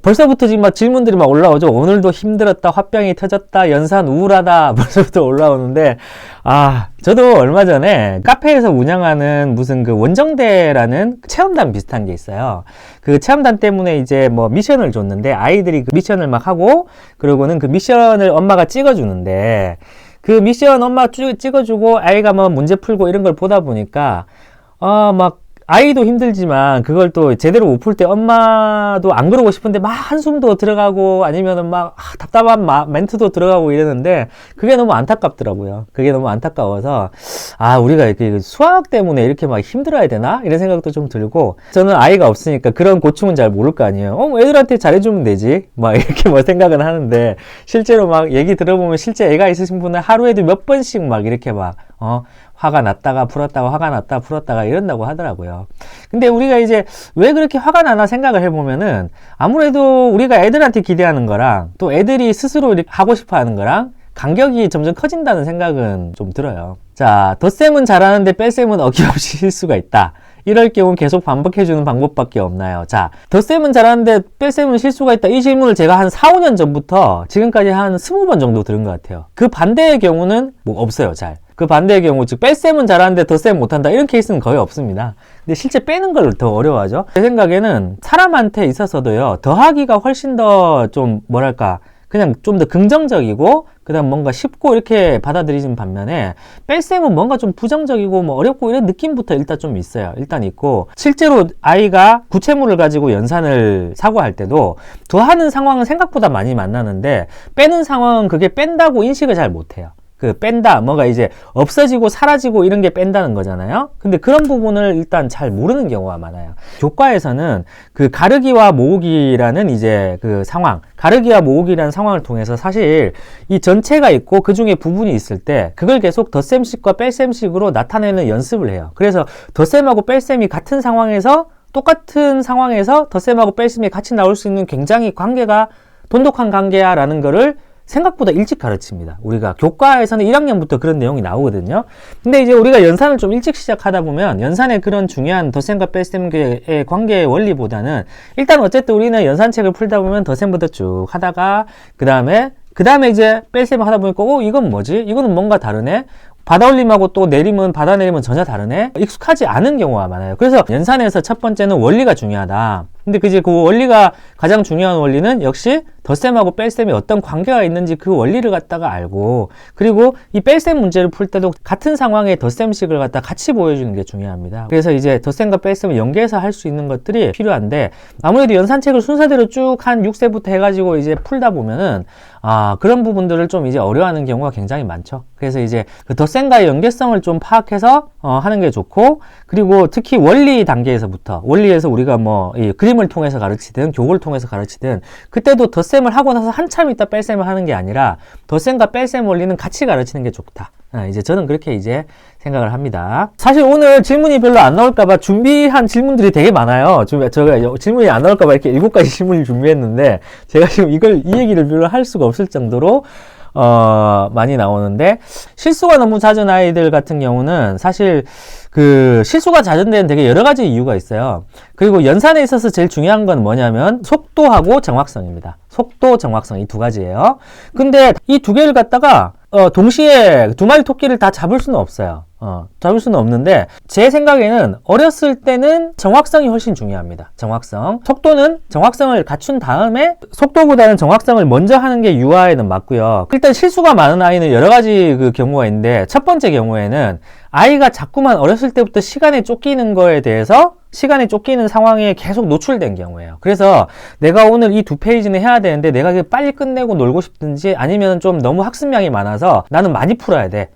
벌써부터 지금 막 질문들이 막 올라오죠. 오늘도 힘들었다, 화병이 터졌다, 연산 우울하다, 벌써부터 올라오는데, 저도 얼마 전에 카페에서 운영하는 무슨 그 원정대라는 체험단 비슷한 게 있어요. 그 체험단 때문에 이제 뭐 미션을 줬는데, 아이들이 그 미션을 막 하고, 그러고는 그 미션을 엄마가 찍어주는데, 그 미션 엄마 찍어주고, 아이가 뭐 문제 풀고 이런 걸 보다 보니까, 막, 아이도 힘들지만 그걸 또 제대로 못 풀 때 엄마도 안 그러고 싶은데 막 한숨도 들어가고 아니면은 막 답답한 멘트도 들어가고 이러는데 그게 너무 안타깝더라고요. 그게 너무 안타까워서 우리가 이렇게 수학 때문에 이렇게 막 힘들어야 되나? 이런 생각도 좀 들고 저는 아이가 없으니까 그런 고충은 잘 모를 거 아니에요. 애들한테 잘해주면 되지. 막 이렇게 뭐 생각은 하는데 실제로 막 얘기 들어보면 실제 애가 있으신 분은 하루에도 몇 번씩 막 이렇게 막 화가 났다가 풀었다가 화가 났다가 풀었다가 이런다고 하더라고요. 근데 우리가 이제 왜 그렇게 화가 나나 생각을 해보면은 아무래도 우리가 애들한테 기대하는 거랑 또 애들이 스스로 하고 싶어 하는 거랑 간격이 점점 커진다는 생각은 좀 들어요. 자, 덧셈은 잘하는데 뺄셈은 어김없이 실수가 있다. 이럴 경우 계속 반복해주는 방법밖에 없나요? 자, 덧셈은 잘하는데 뺄셈은 실수가 있다. 이 질문을 제가 한 4, 5년 전부터 지금까지 한 20번 정도 들은 것 같아요. 그 반대의 경우는 뭐 없어요, 잘. 그 반대의 경우, 즉 뺄셈은 잘하는데 덧셈 못한다. 이런 케이스는 거의 없습니다. 근데 실제 빼는 걸 더 어려워하죠. 제 생각에는 사람한테 있어서도요, 더하기가 훨씬 더 좀 뭐랄까 그냥 좀 더 긍정적이고 그다음 뭔가 쉽고 이렇게 받아들이는 반면에 뺄셈은 뭔가 좀 부정적이고 뭐 어렵고 이런 느낌부터 일단 좀 있어요. 일단 있고 실제로 아이가 구체물을 가지고 연산을 사고할 때도 더하는 상황은 생각보다 많이 만나는데 빼는 상황은 그게 뺀다고 인식을 잘 못해요. 그 뺀다, 뭐가 이제 없어지고 사라지고 이런 게 뺀다는 거잖아요. 근데 그런 부분을 일단 잘 모르는 경우가 많아요. 교과에서는 그 가르기와 모으기라는 이제 그 상황, 가르기와 모으기라는 상황을 통해서 사실 이 전체가 있고 그 중에 부분이 있을 때 그걸 계속 덧셈식과 뺄셈식으로 나타내는 연습을 해요. 그래서 덧셈하고 뺄셈이 같은 상황에서 똑같은 상황에서 덧셈하고 뺄셈이 같이 나올 수 있는 굉장히 관계가 돈독한 관계야라는 거를 생각보다 일찍 가르칩니다. 우리가 교과에서는 1학년부터 그런 내용이 나오거든요. 근데 이제 우리가 연산을 좀 일찍 시작하다 보면 연산의 그런 중요한 덧셈과 뺄셈의 관계의 원리보다는 일단 어쨌든 우리는 연산책을 풀다 보면 덧셈부터 쭉 하다가 그 다음에 이제 뺄셈을 하다 보니까 이건 뭐지? 이거는 뭔가 다르네? 받아올림하고 또 내림은 받아내림은 전혀 다르네? 익숙하지 않은 경우가 많아요. 그래서 연산에서 첫 번째는 원리가 중요하다. 근데 그 원리가 가장 중요한 원리는 역시 덧셈하고 뺄셈이 어떤 관계가 있는지 그 원리를 갖다가 알고 그리고 이 뺄셈 문제를 풀 때도 같은 상황에 덧셈식을 갖다 같이 보여주는 게 중요합니다. 그래서 이제 덧셈과 뺄셈을 연계해서 할 수 있는 것들이 필요한데 아무래도 연산책을 순서대로 쭉 한 6세부터 해가지고 이제 풀다 보면은 그런 부분들을 좀 이제 어려워하는 경우가 굉장히 많죠. 그래서 이제 그 덧셈과의 연계성을 좀 파악해서 하는 게 좋고 그리고 특히 원리 단계에서부터 원리에서 우리가 뭐 이 그림을 통해서 가르치든 교구를 통해서 가르치든 그때도 덧셈을 하고 나서 한참 있다 뺄셈을 하는 게 아니라 덧셈과 뺄셈 원리는 같이 가르치는 게 좋다. 이제 저는 그렇게 이제 생각을 합니다. 사실 오늘 질문이 별로 안 나올까봐 준비한 질문들이 되게 많아요. 제가 질문이 안 나올까봐 이렇게 7가지 질문을 준비했는데 제가 지금 이 얘기를 별로 할 수가 없을 정도로 많이 나오는데 실수가 너무 잦은 아이들 같은 경우는 사실 그 실수가 잦은 데는 되게 여러 가지 이유가 있어요. 그리고 연산에 있어서 제일 중요한 건 뭐냐면 속도하고 정확성입니다. 속도, 정확성 이 두 가지예요. 근데 이 두 개를 갖다가 동시에 두 마리 토끼를 다 잡을 수는 없어요. 잡을 수는 없는데 제 생각에는 어렸을 때는 정확성이 훨씬 중요합니다. 정확성. 속도는 정확성을 갖춘 다음에 속도보다는 정확성을 먼저 하는 게 유아에는 맞고요. 일단 실수가 많은 아이는 여러 가지 그 경우가 있는데 첫 번째 경우에는 아이가 자꾸만 어렸을 때부터 시간에 쫓기는 거에 대해서 시간에 쫓기는 상황에 계속 노출된 경우예요. 그래서 내가 오늘 이 2페이지는 해야 되는데 내가 이게 빨리 끝내고 놀고 싶든지 아니면 좀 너무 학습량이 많아서 나는 많이 풀어야 돼.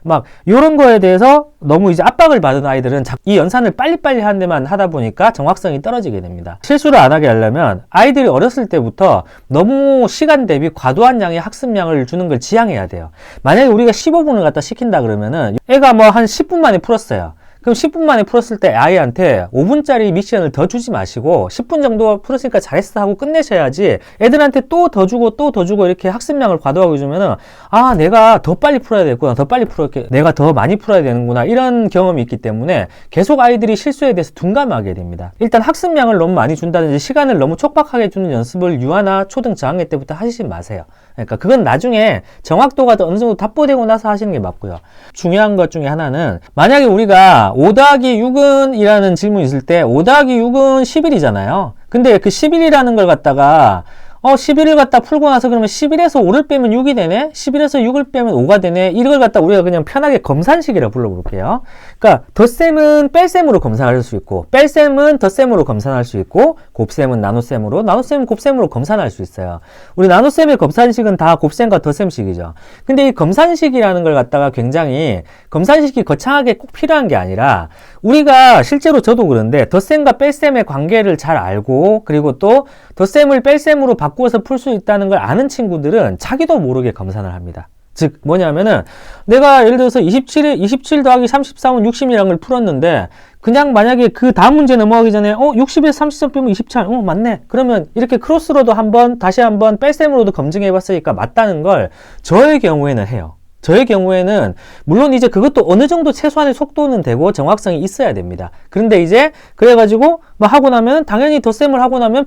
막 이런 거에 대해서 너무 이제 압박을 받은 아이들은 이 연산을 빨리빨리 하는 데만 하다 보니까 정확성이 떨어지게 됩니다. 실수를 안 하게 하려면 아이들이 어렸을 때부터 너무 시간 대비 과도한 양의 학습량을 주는 걸 지양해야 돼요. 만약에 우리가 15분을 갖다 시킨다 그러면은 애가 뭐 한 10분 만에 풀었어요. 그럼 10분 만에 풀었을 때 아이한테 5분짜리 미션을 더 주지 마시고 10분 정도 풀었으니까 잘했어 하고 끝내셔야지 애들한테 또 더 주고 또 더 주고 이렇게 학습량을 과도하게 주면은 아, 내가 더 빨리 풀어야 되겠구나. 더 빨리 내가 더 많이 풀어야 되는구나. 이런 경험이 있기 때문에 계속 아이들이 실수에 대해서 둔감하게 됩니다. 일단 학습량을 너무 많이 준다든지 시간을 너무 촉박하게 주는 연습을 유아나 초등 저학년 때부터 하시지 마세요. 그러니까 그건 나중에 정확도가 어느 정도 답보되고 나서 하시는 게 맞고요. 중요한 것 중에 하나는 만약에 우리가 5 더하기 6은 이라는 질문이 있을 때 5 더하기 6은 11이잖아요. 근데 그 11이라는 걸 갖다가 11을 갖다 풀고 나서 그러면 11에서 5를 빼면 6이 되네? 11에서 6을 빼면 5가 되네? 이걸 갖다 우리가 그냥 편하게 검산식이라고 불러볼게요. 그러니까 덧셈은 뺄셈으로 검산할 수 있고 뺄셈은 덧셈으로 검산할 수 있고 곱셈은 나눗셈으로 나눗셈은 곱셈으로 검산할 수 있어요. 우리 나눗셈의 검산식은 다 곱셈과 덧셈식이죠. 근데 이 검산식이라는 걸 갖다가 굉장히 검산식이 거창하게 꼭 필요한 게 아니라 우리가 실제로 저도 그런데 덧셈과 뺄셈의 관계를 잘 알고 그리고 또 덧셈을 뺄셈으로 바꾸어서 풀 수 있다는 걸 아는 친구들은 자기도 모르게 검산을 합니다. 즉 뭐냐면은 내가 예를 들어서 27 더하기 33은 60이라는 걸 풀었는데 그냥 만약에 그 다음 문제 넘어가기 전에 60에서 33 빼면 27 맞네. 그러면 이렇게 크로스로도 다시 한번 뺄셈으로도 검증해 봤으니까 맞다는 걸 저의 경우에는 해요. 저의 경우에는 물론 이제 그것도 어느 정도 최소한의 속도는 되고 정확성이 있어야 됩니다. 그런데 이제 그래가지고 뭐 하고 나면 당연히 덧셈을 하고 나면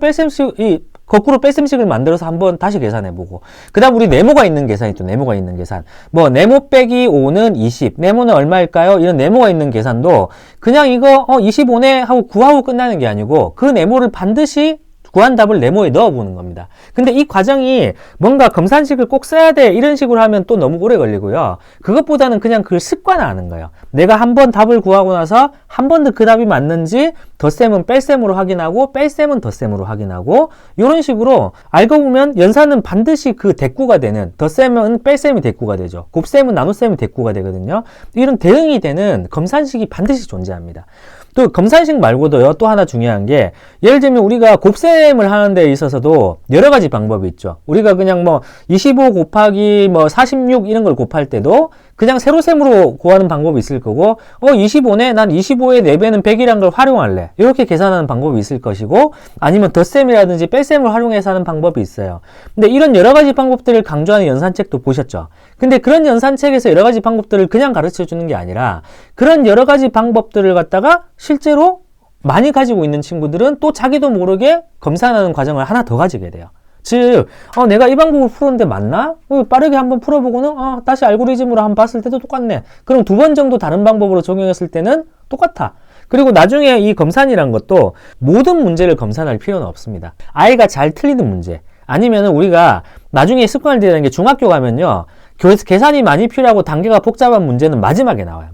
거꾸로 뺄셈식을 만들어서 한번 다시 계산해보고 그 다음 우리 네모가 있는 계산이 또 네모가 있는 계산 뭐 네모 빼기 5는 20 네모는 얼마일까요? 이런 네모가 있는 계산도 그냥 이거 25네 하고 구하고 끝나는 게 아니고 그 네모를 반드시 구한 답을 네모에 넣어보는 겁니다. 근데 이 과정이 뭔가 검산식을 꼭 써야 돼 이런 식으로 하면 또 너무 오래 걸리고요. 그것보다는 그냥 그걸 습관화하는 거예요. 내가 한번 답을 구하고 나서 한 번 더 그 답이 맞는지 덧셈은 뺄셈으로 확인하고 뺄셈은 덧셈으로 확인하고 이런 식으로 알고 보면 연산은 반드시 그 대꾸가 되는 덧셈은 뺄셈이 대꾸가 되죠. 곱셈은 나눗셈이 대꾸가 되거든요. 이런 대응이 되는 검산식이 반드시 존재합니다. 또 검산식 말고도요 또 하나 중요한 게 예를 들면 우리가 곱셈을 하는 데 있어서도 여러 가지 방법이 있죠. 우리가 그냥 뭐 25 곱하기 뭐 46 이런 걸 곱할 때도 그냥 세로셈으로 구하는 방법이 있을 거고 25네 난 25의 4배는 100이란 걸 활용할래 이렇게 계산하는 방법이 있을 것이고 아니면 덧셈이라든지 뺄셈을 활용해서 하는 방법이 있어요. 근데 이런 여러 가지 방법들을 강조하는 연산책도 보셨죠. 근데 그런 연산책에서 여러 가지 방법들을 그냥 가르쳐 주는 게 아니라 그런 여러 가지 방법들을 갖다가 실제로 많이 가지고 있는 친구들은 또 자기도 모르게 검산하는 과정을 하나 더 가지게 돼요. 즉, 내가 이 방법을 풀었는데 맞나? 빠르게 한번 풀어보고는, 다시 알고리즘으로 한번 봤을 때도 똑같네. 그럼 2번 정도 다른 방법으로 적용했을 때는 똑같아. 그리고 나중에 이 검산이란 것도 모든 문제를 검산할 필요는 없습니다. 아이가 잘 틀리는 문제. 아니면은 우리가 나중에 습관을 들이는 게 중학교 가면요. 계산이 많이 필요하고 단계가 복잡한 문제는 마지막에 나와요.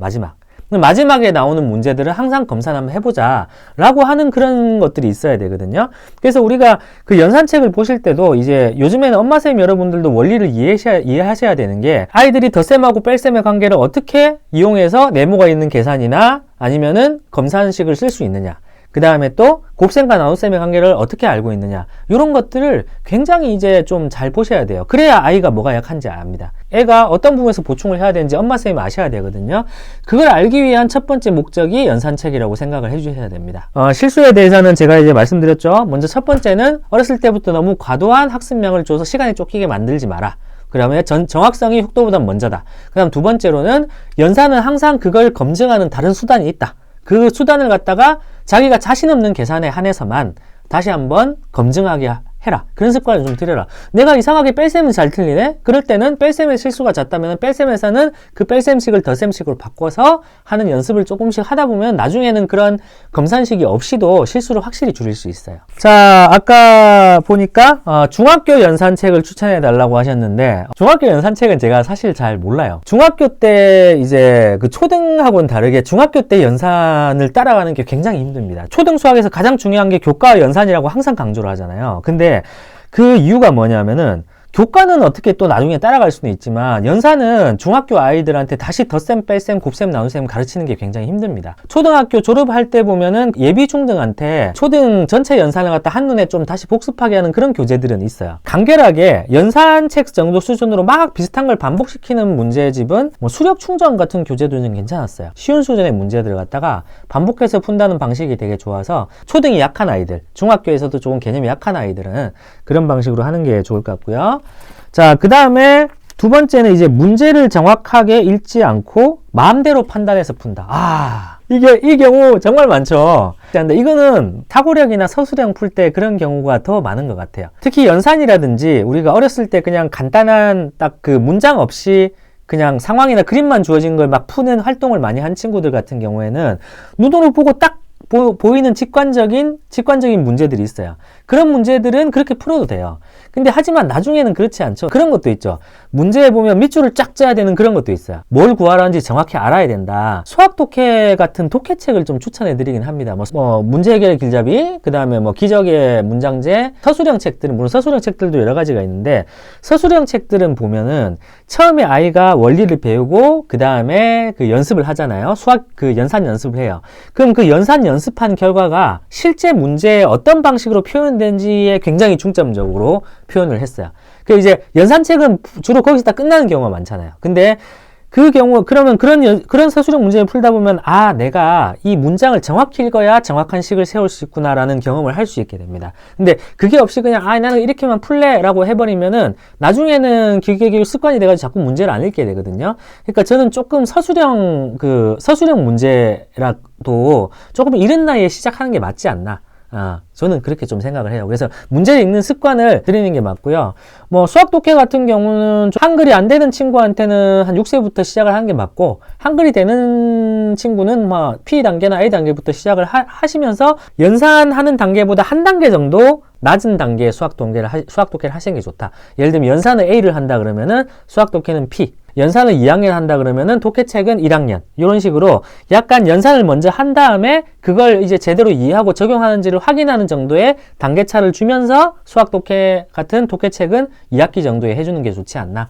마지막에 나오는 문제들을 항상 검산 한번 해보자 라고 하는 그런 것들이 있어야 되거든요. 그래서 우리가 그 연산책을 보실 때도 이제 요즘에는 엄마쌤 여러분들도 원리를 이해하셔야 되는 게 아이들이 덧셈하고 뺄셈의 관계를 어떻게 이용해서 네모가 있는 계산이나 아니면은 검산식을 쓸 수 있느냐, 그 다음에 또 곱셈과 나눗셈의 관계를 어떻게 알고 있느냐, 이런 것들을 굉장히 이제 좀 잘 보셔야 돼요. 그래야 아이가 뭐가 약한지 압니다. 애가 어떤 부분에서 보충을 해야 되는지 엄마쌤이 아셔야 되거든요. 그걸 알기 위한 첫 번째 목적이 연산책이라고 생각을 해주셔야 됩니다. 실수에 대해서는 제가 이제 말씀드렸죠. 먼저 첫 번째는 어렸을 때부터 너무 과도한 학습량을 줘서 시간이 쫓기게 만들지 마라. 그 다음에 정확성이 속도보다 먼저다. 그 다음 두 번째로는 연산은 항상 그걸 검증하는 다른 수단이 있다. 그 수단을 갖다가 자기가 자신 없는 계산에 한해서만 다시 한번 검증하게 해라. 그런 습관을 좀 들여라. 내가 이상하게 뺄셈은 잘 틀리네? 그럴 때는 뺄셈의 실수가 잦다면 뺄셈에서는 그 뺄셈식을 덧셈식으로 바꿔서 하는 연습을 조금씩 하다 보면 나중에는 그런 검산식이 없이도 실수를 확실히 줄일 수 있어요. 자, 아까 보니까 중학교 연산책을 추천해 달라고 하셨는데 중학교 연산책은 제가 사실 잘 몰라요. 중학교 때 이제 그 초등하고는 다르게 중학교 때 연산을 따라가는 게 굉장히 힘듭니다. 초등 수학에서 가장 중요한 게 교과와 연산이라고 항상 강조를 하잖아요. 근데 그 이유가 뭐냐면은 교과는 어떻게 또 나중에 따라갈 수는 있지만 연산은 중학교 아이들한테 다시 덧셈, 뺄셈, 곱셈, 나눗셈 가르치는 게 굉장히 힘듭니다. 초등학교 졸업할 때 보면은 예비 중등한테 초등 전체 연산을 갖다 한눈에 좀 다시 복습하게 하는 그런 교재들은 있어요. 간결하게 연산책 정도 수준으로 막 비슷한 걸 반복시키는 문제집은 뭐 수력 충전 같은 교재들은 괜찮았어요. 쉬운 수준의 문제들을 갖다가 반복해서 푼다는 방식이 되게 좋아서 초등이 약한 아이들, 중학교에서도 조금 개념이 약한 아이들은 그런 방식으로 하는 게 좋을 것 같고요. 자, 그 다음에 두 번째는 이제 문제를 정확하게 읽지 않고 마음대로 판단해서 푼다. 이 경우 정말 많죠. 근데 이거는 타고력이나 서술형 풀 때 그런 경우가 더 많은 것 같아요. 특히 연산이라든지 우리가 어렸을 때 그냥 간단한 딱 그 문장 없이 그냥 상황이나 그림만 주어진 걸 막 푸는 활동을 많이 한 친구들 같은 경우에는 눈으로 보고 딱 보이는 직관적인 문제들이 있어요. 그런 문제들은 그렇게 풀어도 돼요. 근데 하지만 나중에는 그렇지 않죠. 그런 것도 있죠. 문제에 보면 밑줄을 쫙 짜야 되는 그런 것도 있어요. 뭘 구하라는지 정확히 알아야 된다. 수학 독해 같은 독해책을 좀 추천해 드리긴 합니다. 뭐 문제 해결의 길잡이, 그 다음에 뭐 기적의 문장제, 서술형 책들은, 물론 서술형 책들도 여러 가지가 있는데, 서술형 책들은 보면은 처음에 아이가 원리를 배우고 그 다음에 그 연습을 하잖아요. 수학 그 연산 연습을 해요. 그럼 그 연산 연습한 결과가 실제 문제에 어떤 방식으로 표현된지에 굉장히 중점적으로 표현을 했어요. 그 이제 연산책은 주로 거기서 다 끝나는 경우가 많잖아요. 근데 그 경우, 그러면 그런 서술형 문제를 풀다 보면, 내가 이 문장을 정확히 읽어야 정확한 식을 세울 수 있구나라는 경험을 할 수 있게 됩니다. 근데 그게 없이 그냥, 나는 이렇게만 풀래 라고 해버리면은, 나중에는 기계교육 습관이 돼가지고 자꾸 문제를 안 읽게 되거든요. 그러니까 저는 조금 서술형 문제라도 조금 이른 나이에 시작하는 게 맞지 않나. 저는 그렇게 좀 생각을 해요. 그래서 문제를 읽는 습관을 들이는 게 맞고요. 뭐 수학 독해 같은 경우는 한글이 안 되는 친구한테는 한 6세부터 시작을 하는 게 맞고, 한글이 되는 친구는 뭐 P 단계나 A 단계부터 시작을 하시면서 연산하는 단계보다 한 단계 정도 낮은 단계의 수학 독해를 하시는 게 좋다. 예를 들면 연산을 A를 한다 그러면은 수학 독해는 P, 연산을 2학년 한다 그러면은 독해책은 1학년, 이런 식으로 약간 연산을 먼저 한 다음에 그걸 이제 제대로 이해하고 적용하는지를 확인하는 정도의 단계차를 주면서 수학 독해 같은 독해책은 2학기 정도에 해주는 게 좋지 않나.